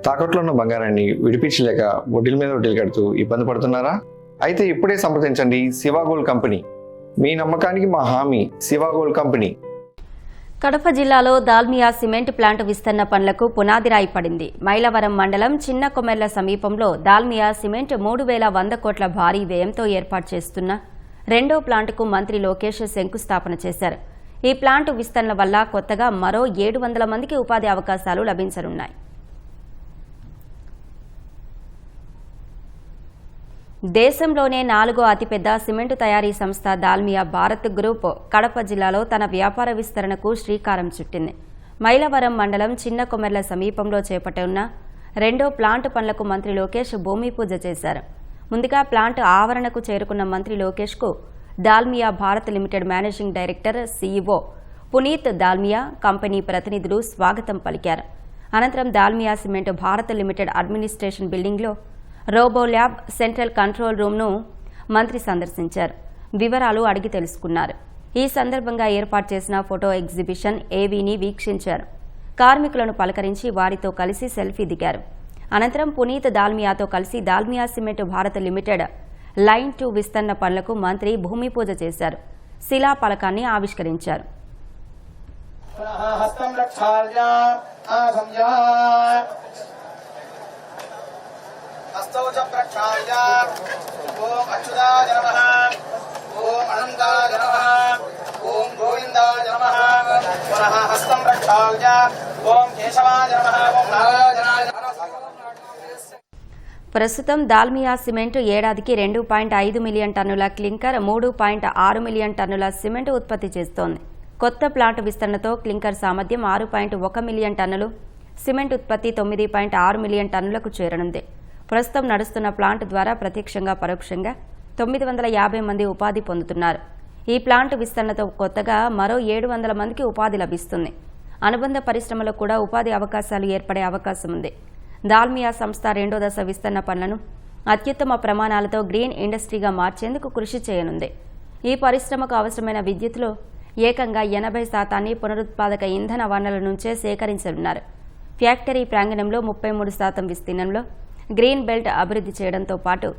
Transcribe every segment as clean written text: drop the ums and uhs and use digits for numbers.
తాకట్లో ఉన్న బంగారాన్ని విడిపించలేక వడ్డీల మీద వడ్డీలు కడుతూ ఇబ్బంది పడుతున్నారా? అయితే ఇప్పుడే సంప్రదించండి శివ గోల్డ్ కంపెనీ. మీ నమ్మకానికి మా హామీ శివ గోల్డ్ కంపెనీ. కడప జిల్లాలో దాల్మియా సిమెంట్ ప్లాంట్ విస్తరణ పనులకు పునాది రాయి పడింది. మైలవరం మండలం చిన్న కొమెర్ల సమీపంలో దాల్మియా సిమెంట్ 3,100 కోట్ల భారీ వ్యయంతో ఏర్పాటు చేస్తున్న రెండో ప్లాంటుకు మంత్రి లోకేష్ శంకుస్థాపన చేశారు. ఈ ప్లాంట్ విస్తరణ వల్ల కొత్తగా మరో 700 మందికి ఉపాధి అవకాశాలు లభించనున్నాయి. దేశంలోనే 4వ అతిపెద్ద సిమెంటు తయారీ సంస్థ దాల్మియా భారత్ గ్రూప్ కడప జిల్లాలో తన వ్యాపార విస్తరణకు శ్రీకారం చుట్టింది. మైలవరం మండలం చిన్న కొమెర్ల సమీపంలో చేపట్టనున్న రెండో ప్లాంట్ పనులకు మంత్రి లోకేష్ భూమి పూజ చేశారు. ముందుగా ప్లాంట్ ఆవరణకు చేరుకున్న మంత్రి లోకేష్కు Dalmia Bharat limited managing director CEO Puneet Dalmia కంపెనీ ప్రతినిధులు స్వాగతం పలికారు. అనంతరం Dalmia cement Bharat limited administration బిల్డింగ్లో రోబో ల్యాబ్, సెంట్రల్ కంట్రోల్ రూమ్ను మంత్రి సందర్శించారు. వివరాలు అడిగి తెలుసుకున్నారు. ఈ సందర్భంగా ఏర్పాటు చేసిన ఫోటో ఎగ్జిబిషన్ ఏవీని వీక్షించారు. కార్మికులను పలకరించి వారితో కలిసి సెల్ఫీ దిగారు. అనంతరం పునీత్ దాల్మియాతో కలిసి Dalmia cement Bharat limited line 2 విస్తరణ పనులకు మంత్రి భూమి పూజ చేశారు. శిలా పలకాన్ని ఆవిష్కరించారు. हस्तौच प्रक्षाल्य ओम अच्युताय नमः ओम अनंताय नमः ओम गोविंदाय नमः पुनः हस्तं प्रक्षाल्य ओम केशवाय नमः ओम नारायणाय नमः. ప్రస్తుతం దాల్మియా సిమెంట్ ఏడాదికి 2.5 మిలియన్ టన్నుల క్లింకర్, 3.6 మిలియన్ టన్నుల సిమెంట్ ఉత్పత్తి చేస్తోంది. కొత్త ప్లాంట్ విస్తరణతో క్లింకర్ సామర్థ్యం 6.1 మిలియన్ టన్నులు, సిమెంట్ ఉత్పత్తి 9.6 మిలియన్ టన్నులకు చేరనుంది. ప్రస్తుతం నడుస్తున్న ప్లాంట్ ద్వారా ప్రత్యక్షంగా పరోక్షంగా 950 మంది ఉపాధి పొందుతున్నారు. ఈ ప్లాంట్ విస్తరణతో కొత్తగా మరో 700 మందికి ఉపాధి లభిస్తుంది. అనుబంధ పరిశ్రమలకు కూడా ఉపాధి అవకాశాలు ఏర్పడే అవకాశం ఉంది. దాల్మియా సంస్థ రెండో దశ విస్తరణ పనులను అత్యుత్తమ ప్రమాణాలతో గ్రీన్ ఇండస్ట్రీగా మార్చేందుకు కృషి చేయనుంది. ఈ పరిశ్రమకు అవసరమైన విద్యుత్తులో ఏకంగా 80% పునరుత్పాదక ఇంధన వనరుల నుంచే సేకరించనున్నారు. ఫ్యాక్టరీ ప్రాంగణంలో 33% విస్తీర్ణంలో గ్రీన్ బెల్ట్ అభివృద్ధి చేయడంతో పాటు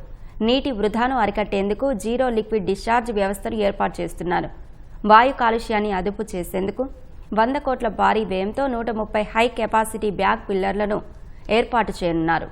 నీటి వృధాను అరికట్టేందుకు జీరో లిక్విడ్ డిశ్చార్జ్ వ్యవస్థను ఏర్పాటు చేస్తున్నారు. వాయు కాలుష్యాన్ని అదుపు చేసేందుకు 100 కోట్ల భారీ వ్యయంతో 130 హై కెపాసిటీ బ్యాగ్ పిల్లర్లను ఏర్పాటు చేయనున్నారు.